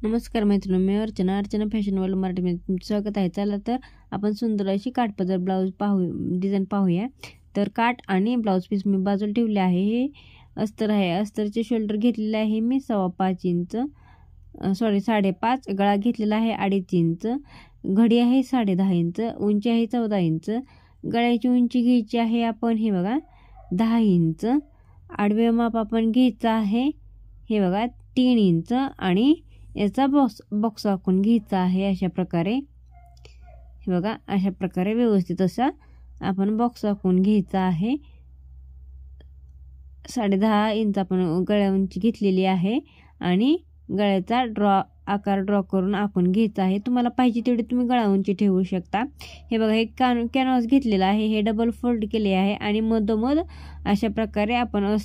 नमस्कार मैत्रिणी, मी Archana fashion world मराठीमध्ये तुमचं स्वागत आहे. चला तर आपण सुंदर अशी काठपदर ब्लाऊज डिझाईन पाहूया. तर काठ आणि ब्लाऊज पीस मी बाजूला ठेवले आहे. हे अस्तर आहे. अस्तरचे शोल्डर घेतलेले आहे मी 5.25 इंच, 5.5. गळा घेतलेला आहे 2.5 इंच, घडी आहे 10.5 इंच, उंची आहे 14 इंच. गळ्याची उंची घ्यायची आहे आपण हे बघा 10 इंच. आडवे माप आपण घ्यायचं आहे हे बघा 3 इंच आणि याचा बॉक्स आखून घ्यायचा आहे. अशा प्रकारे हे बघा, अशा प्रकारे व्यवस्थित असा आपण बॉक्स आखून घ्यायचा आहे. 10.5 इंच आपण गळ्या उंची घेतलेली आहे आणि गळ्याचा आकार ड्रॉ करून आखून घ्यायचा आहे. तुम्हाला पाहिजे तेवढी तुम्ही गळा उंची ठेवू शकता. हे बघा, हे कॅनव्हास घेतलेला आहे, हे डबल फोल्ड केले आहे आणि मधोमध अशा प्रकारे आपण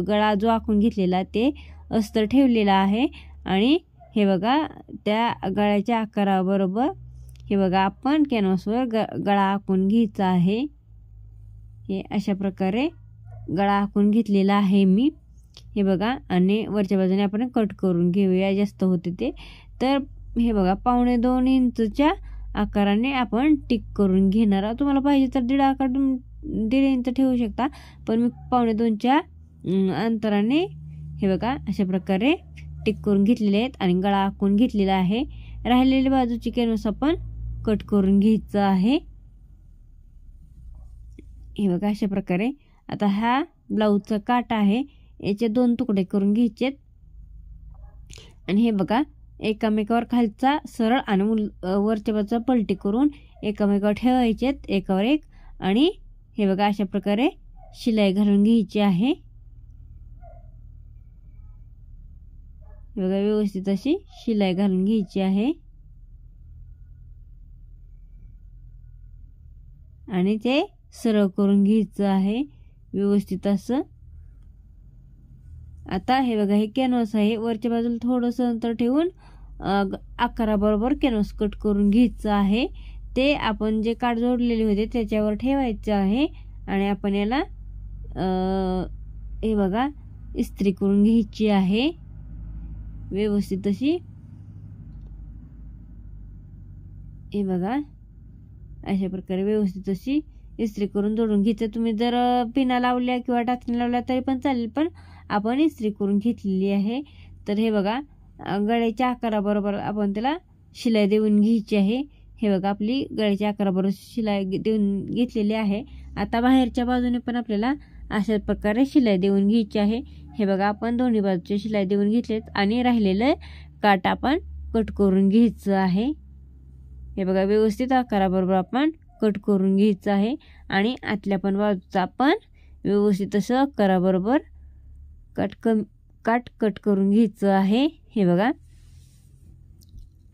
गळा जो आखून घेतलेला ते अस्तर ठेवलेला आहे. आणि हे बघा, त्या गळ्याच्या आकाराबरोबर हे बघा आपण कॅनव्हासवर गळा आखून घ्यायचा आहे. हे अशा प्रकारे गळा आखून घेतलेला आहे मी हे बघा. आणि वरच्या बाजूने आपण कट करून घेऊया, जास्त होते ते. तर हे बघा 1.25 इंचच्या आकाराने आपण टिक करून घेणार आहोत. तुम्हाला पाहिजे तर 1.5 इंच ठेवू शकता, पण मी 1.25च्या अंतराने हे बघा अशा प्रकारे टिक करून घेतलेले आहेत आणि गळा आखून घेतलेला आहे. राहिलेल्या बाजूची कॅनव्हास आपण कट करून घ्यायचं आहे हे बघा अशा प्रकारे. आता हा ब्लाऊजचा काठ आहे, याचे 2 तुकडे करून घ्यायचेत आणि हे बघा एकामेकावर खालचा सरळ आणि वरच्या बाजूचा पलटी करून एकामेकावर ठेवायचेत एकावर एक. आणि हे बघा अशा प्रकारे शिलाई घालून घ्यायची आहे. बघा, व्यवस्थित अशी शिलाई घालून घ्यायची आहे आणि ते सरळ करून घ्यायचं आहे व्यवस्थित असं. आता हे बघा, हे कॅनव्हास आहे, वरच्या बाजूला थोडंसं अंतर ठेवून आकाराबरोबर कॅनव्हास कट करून घ्यायचं आहे. ते आपण जे काठ जोडलेले होते त्याच्यावर ठेवायचं आहे आणि आपण याला हे बघा इस्त्री करून घ्यायची आहे व्यवस्थित अशी. हे बघा अशा प्रकारे व्यवस्थित अशी इस्त्री करून जोडून घ्यायचं. तुम्ही जर पिना लावल्या किंवा टाचणी लावल्या तरी पण चालेल, पण आपण इस्त्री करून घेतलेली आहे. तर हे बघा, गळ्याच्या आकाराबरोबर आपण त्याला शिलाई देऊन घ्यायची आहे. हे बघा, आपली गळ्याच्या आकाराबरोबर शिलाई देऊन घेतलेली आहे. आता बाहेरच्या बाजूने पण आपल्याला अशा प्रकारे शिलाई देऊन घ्यायची आहे. हे बघा, आपण दोन्ही बाजूचे शिलाई देऊन घेतलेत आणि राहिलेलं काठ आपण कट करून घ्यायचं आहे. हे बघा, व्यवस्थित आकाराबरोबर आपण कट करून घ्यायचं आहे आणि आतल्या पण बाजूचा आपण व्यवस्थित असं आकाराबरोबर काठ कट करून घ्यायचं आहे. हे बघा,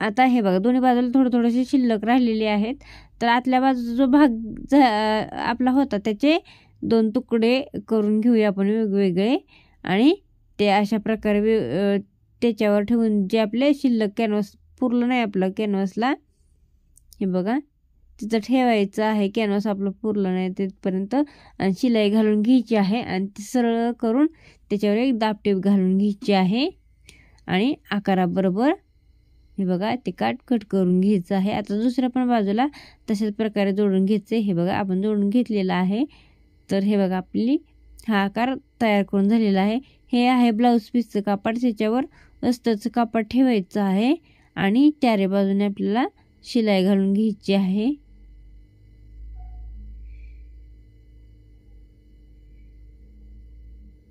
आता हे बघा दोन्ही बाजूला थोडेसे शिल्लक राहिलेले आहेत. तर आतल्या बाजूचा जो भाग आपला होता त्याचे 2 तुकडे करून घेऊया आपण वेगवेगळे आणि ते अशा प्रकारे त्याच्यावर ठेवून जे आपले शिल्लक कॅनव्हास पुरलं नाही आपलं कॅनव्हासला, हे बघा तिथं ठेवायचं आहे. कॅनव्हास आपलं पुरलं नाही तिथपर्यंत आणि शिलाई घालून घ्यायची आहे आणि ती सरळ करून त्याच्यावर एक दाबटीप घालून घ्यायची आहे आणि आकाराबरोबर हे बघा ते काठ कट करून घ्यायचं आहे. आता दुसऱ्या पण बाजूला तशाच प्रकारे जोडून घ्यायचं. हे बघा आपण जोडून घेतलेला आहे. तर हे बघा आपली हा आकार तयार करून झालेला आहे. हे आहे ब्लाऊज पीसचं कापड, त्याच्यावर अस्तरचं कापड ठेवायचं आहे आणि चारी बाजूने आपल्याला शिलाई घालून घ्यायची आहे.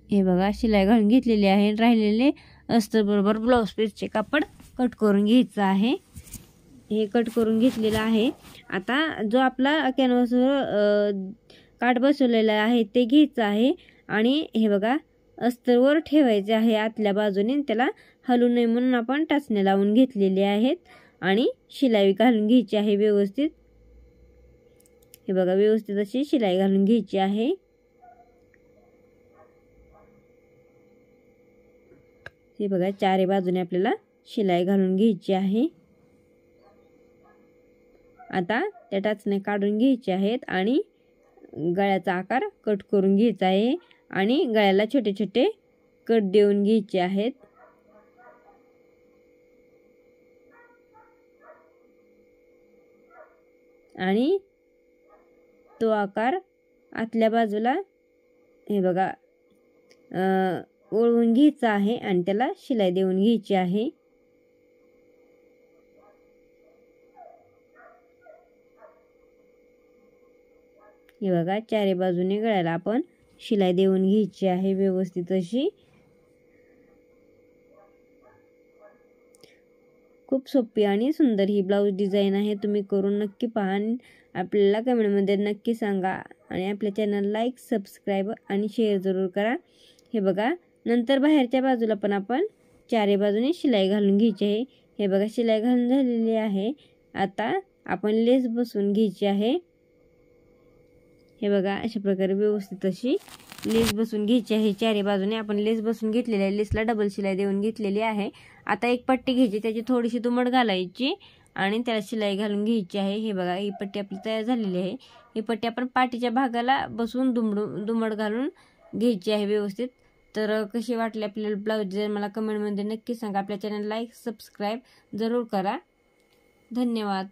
हे बघा शिलाई घालून घेतलेली आहे. राहिलेले अस्तर बरोबर ब्लाऊज पीसचे कापड कट करून घ्यायचं आहे. हे कट करून घेतलेलं आहे. आता जो आपला कॅनव्हासवर काठ बसवलेला आहे ते घ्यायचं आहे आणि हे बघा अस्तरवर ठेवायचे आहे आतल्या बाजूने. त्याला हलू नये म्हणून आपण टाचण्या लावून घेतलेले आहेत आणि शिलाई घालून घ्यायची आहे व्यवस्थित. हे बघा, व्यवस्थित अशी शिलाई घालून घ्यायची आहे. हे बघा चारी बाजूने आपल्याला शिलाई घालून घ्यायची आहे. आता त्या टाचण्या काढून घ्यायच्या आहेत आणि गळ्याचा आकार कट करून घ्यायचा आहे आणि गळ्याला छोटे छोटे कट देऊन घ्यायचे आहेत. आणि तो आकार आतल्या बाजूला हे बघा ओळवून घ्यायचा आहे आणि त्याला शिलाई देऊन घ्यायची आहे. हे बघा चारी बाजूने गळ्याला आपण शिलाई देऊन घ्यायची आहे व्यवस्थित अशी. खूप सोपी आणि सुंदर ही ब्लाऊज डिझाईन आहे. तुम्ही करून नक्की पहा. आपल्याला कमेंटमध्ये नक्की सांगा आणि आपल्या चॅनल लाईक, सबस्क्राईब आणि शेअर जरूर करा. हे बघा नंतर बाहेरच्या बाजूला पण आपण चारी बाजूने शिलाई घालून घ्यायची आहे. हे बघा शिलाई घालून झालेली आहे. आता आपण लेस बसवून घ्यायची आहे. हे बघा अशा प्रकारे व्यवस्थित अशी लेस बसवून घ्यायची आहे. चारी बाजूने आपण लेस बसवून घेतलेली आहे. लेसला डबल शिलाई देऊन घेतलेली आहे. आता एक पट्टी घ्यायची, त्याची थोडीशी दुमड घालायची आणि त्याला शिलाई घालून घ्यायची आहे. हे बघा ही पट्टी आपली तयार झालेली आहे. ही पट्टी आपण पाठीच्या भागाला बसवून दुमड घालून घ्यायची आहे व्यवस्थित. तर कशी वाटली आपल्याला ब्लाऊज डिझाईन मला कमेंटमध्ये नक्की सांगा. आपल्या चॅनल लाईक, सबस्क्राईब जरूर करा. धन्यवाद.